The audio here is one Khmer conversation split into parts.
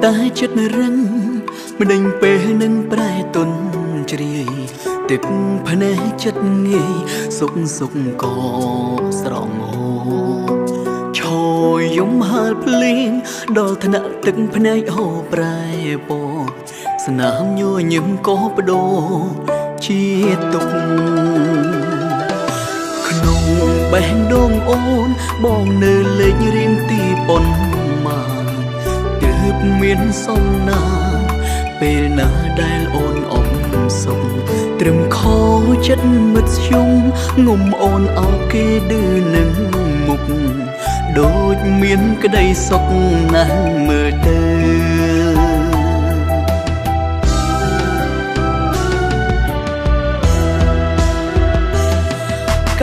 តែចិត្តរឹងមិនដេញពេលនឹងប្រែទុនជ្រាយទឹកភ្នែកចិត្តងាយសុកក៏ស្រងហូរឈរយំហើលភ្លៀងដល់ថ្នាក់ទឹកភ្នែកហូរប្រែពណ៌ស្នាមញញឹមក៏បដូរជាទុកក្នុងបេះដូងអូនបងនៅលេងរៀងទីប៉ុនមកទើបមានសំណាពេលណាដែលអូនអមសុខត្រឹមខចិត្តមិត្តយំងុំអូនអោគេឌឺនឹងមុខដូចមានក្តីសុខណាស់មើលទៅ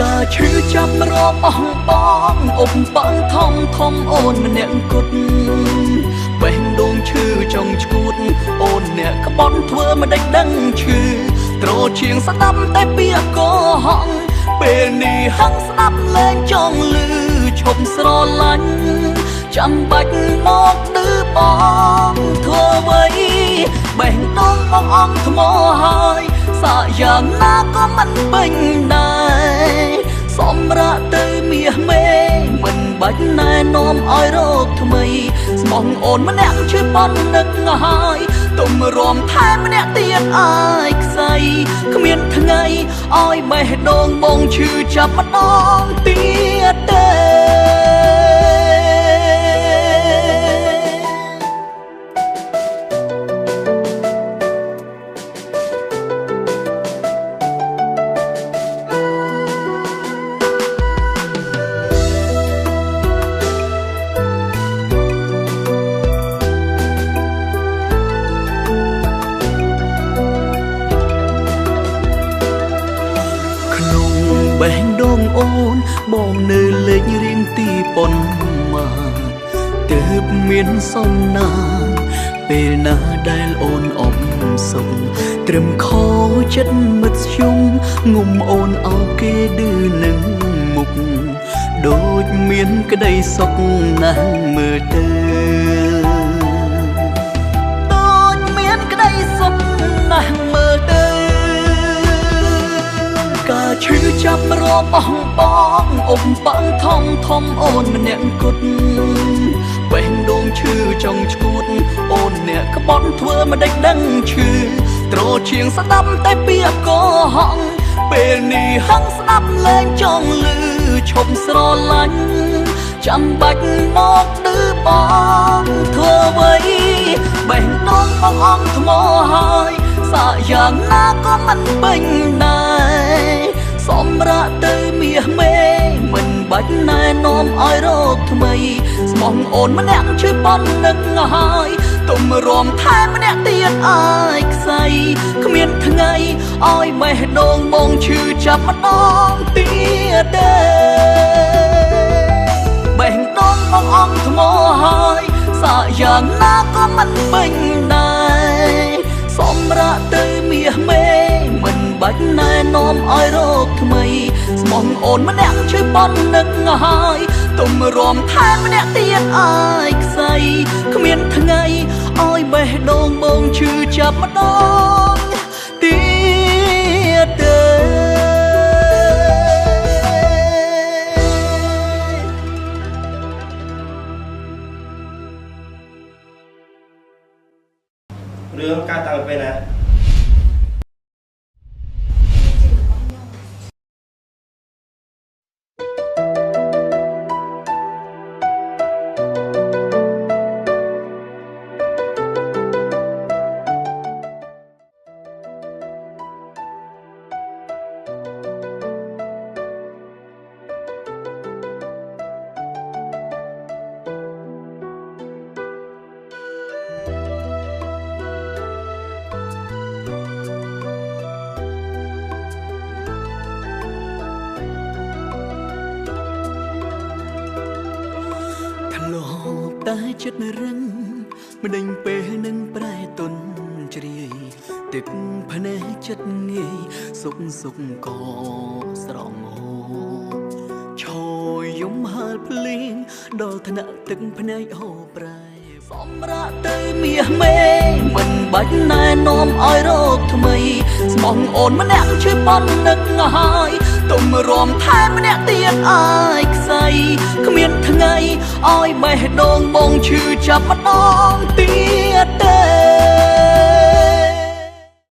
ការឈឺចាប់របស់បងអុបបងធំអូនម្នាក់គត់បេះដូងឈឺចង់ឈួតអូនអ្នកក្បត់ធ្វើមិនដេចដឹងឈឺត្រជាងស្ដាប់តែពាក្យកុហកពេលនេះហឹងស្ដាប់លែងចង់លឺឈប់ស្រឡាញ់ចាំបាច់មកឌឺបងធ្វើអ្វីបេះដូងបងអងថ្មហើយសាកយ៉ាងណាក៏មិនពេញដែរសម្រាប់ទៅមាសមេមិនបាច់ណែនាំឲ្យរកថ្មីស្មងអូនម្នាក់ជួយប៉ុននឹកហើយទុំរំថែមម្នាក់ទៀតអាយខ្សៃគ្មានថ្ងៃឲ្យបេះដូងបងឈឺចាប់ម្ដងទៀតទេបេះដូងអូនបងនៅលេងរៀងទីប៉ុនមកទើបមានសំណាពេលណាដែលអូនអមសុខត្រឹមខចិត្តមិត្តយំងុំអូនអោគេឌឺនឹងមុខដូចមានក្តីសុខណាស់មើលទៅដូចមានក្តីសុខណាស់មើលទៅការឈឺចាប់របស់បងអុបបងធំអូនម្នាក់គត់បេះដូងឈឺចង់ឈួតអូនអ្នកក្បត់ធ្វើមិនដេចដឹងឈឺត្រជាងស្ដាប់តែពាក្យកុហកពេលនេះហឹងស្ដាប់លែងចង់លឺឈប់ស្រឡាញ់ចាំបាច់មកឌឺបងធ្វើអ្វីបេះដូងបងអងថ្មហើយសាកយ៉ាងណាក៏មិនពេញដែរសម្រាប់ទៅមាសមេមិនបាច់ណែនាំឲ្យរកថ្មីស្មងអូនម្នាក់ជួយប៉ុននឹកហើយទុំរំថែមម្នាក់ទៀតអាយខ្សៃគ្មានថ្ងៃឲ្យបេះដូងបងឈឺចាប់ម្ដងទៀតទេបេះដូងបងអងថ្មហើយសាកយ៉ាងណាក៏មិនពេញដែរសម្រាប់ទៅមាសមេមិនបាច់ណែនាំឲ្យរកថ្មីស្មងអូនម្នាក់ជួយប៉ុននឹកហើយទុំរំថែមម្នាក់ទៀតអាយខ្សៃគ្មានថ្ងៃឲ្យបេះដូងបងឈឺចាប់ម្ដងទៀតទេរឿងកើតតាំងពីពេលណាតែចិត្តរឹងមិនដេញពេលនឹងប្រែទុនជ្រាយទឹកភ្នែកចិត្តងាយសុកក៏ស្រងហូរឈរយំហើលភ្លៀងដល់ថ្នាក់ទឹកភ្នែកហូរប្រែ សម្រាប់ទៅមាសមេមិនបាច់ណែនាំឲ្យរកថ្មីស្មងអូនម្នាក់ឈឺប៉ុននឹកហើយទុំរំថែមម្នាក់ទៀតអាយខ្សែគ្មានថ្ងៃឲ្យបេះដូងបងឈឺចាប់ម្ដងទៀតទេ